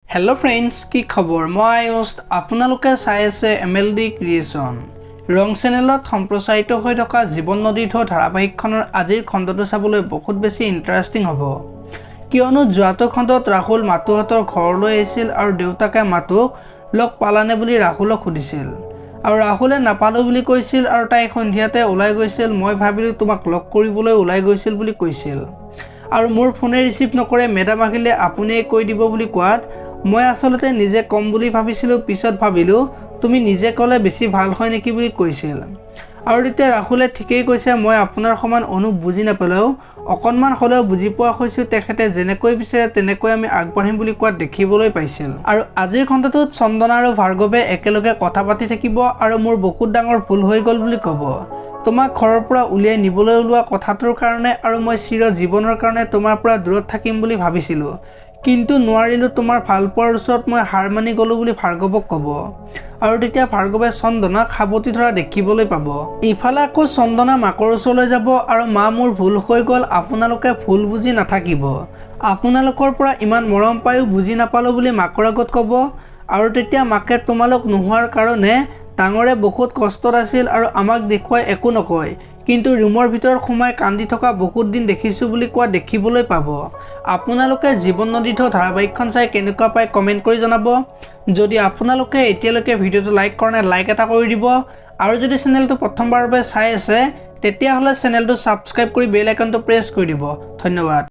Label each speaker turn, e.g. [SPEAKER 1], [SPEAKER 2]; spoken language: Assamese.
[SPEAKER 1] हेलो फ्रेंड्स की खबर मैं आयुष आपनालोके चाই আছে MLD क्रिएशन रং चेनेলত सम्प्रसारित হৈ থকা জীবন নদী ঢৌ ধাৰাবাহিকখনৰ আজিৰ খণ্ডটো চাবলৈ বহুত বেছি ইন্টাৰেষ্টিং হ'ব কিয়নো যোৱাটো খণ্ডত ৰাহুল মাতুহঁতৰ ঘৰলৈ আহিছিল আৰু দেউতাকে মাতুক লগ পালানে বুলি ৰাহুলক সুধিছিল আৰু ৰাহুলে নাপালো বুলি কৈছিল আৰু তাই সন্ধিয়াতে ওলাই গৈছিল মই ভাবিলো তোমাক লগ কৰিবলৈ ওলাই গৈছিল বুলি কৈছিল আৰু মোৰ ফোনে ৰিসিভ নকৰে মেডাম আহিলে আপুনিয়ে কৈ দিব বুলি কোৱাত মই আসলতে নিজে কম বুলি ভাবিছিলো পিছত ভাবিলো তুমি নিজে কলে বেছি ভাল হয় নেকি বুলি কৈছিল আৰু তেতিয়া ৰাহুলে ঠিকই কৈছে মই আপোনাৰ সমান অনুপ বুজি নাপালেও অকনমান হলেও বুজি পোৱা হৈছো তেখেতে যেনেকৈ বিচাৰে তেনেকৈ আমি আগবাঢ়িম বুলি কোৱা দেখিবলৈ পাইছিল আৰু আজিৰ খণ্ডটোত চন্দনা আৰু ভাৰ্গৱে একেলগে কথা পাতি থাকিব আৰু মোৰ বহুত ডাঙৰ ভুল হৈ গল বুলি ক'ব তোমাক ঘৰৰ পৰা উলিয়াই নিবলৈ ওলোৱা কথাটোৰ কাৰণে আৰু মই চিৰ জীৱনৰ কাৰণে তোমাৰ পৰা দূৰত থাকিম বুলি ভাবিছিলো কিন্তু নোৱাৰিলো তোমাৰ ভাল পোৱাৰ ওচৰত মই হাৰ মানি গলো বুলি ভাৰ্গৱক ক'ব আৰু তেতিয়া ভাৰ্গৱে চন্দনাক খাবতি ধৰা দেখিবলৈ পাব ইফালে আকৌ চন্দনা মাকৰ ওচৰলৈ যাব আৰু মা মোৰ ভুল হৈ গল আপোনালোকে ভুল বুজি নাথাকিব আপোনালোকৰ পৰা ইমান মৰম পায়ো বুজি নাপালো বুলি মাকৰ আগত ক'ব আৰু তেতিয়া মাকে তোমালোক নোহোৱাৰ কাৰণে ডাঙৰে বহুত কষ্টত আছিল আৰু আমাক দেখুৱাই একো নকয় কিন্তু ৰুমৰ ভিতৰত সোমাই কান্দি থকা বহুত দিন দেখিছো বুলি কোৱা দেখিবলৈ পাব আপোনালোকে জীবন নদী ঢৌ ধাৰাবাহিকখন চাই কেনেকুৱা পায় কমেন্ট কৰি জনাব যদি আপোনালোকে এতিয়ালৈকে ভিডিওটো লাইক কৰা নাই লাইক এটা কৰি দিব আৰু যদি চেনেলটো প্ৰথমবাৰৰ বাবে চাই আছে তেতিয়া হলে চেনেলটো সাবস্ক্ৰাইব কৰি বেল আইকনটো প্ৰেছ কৰি দিব ধন্যবাদ।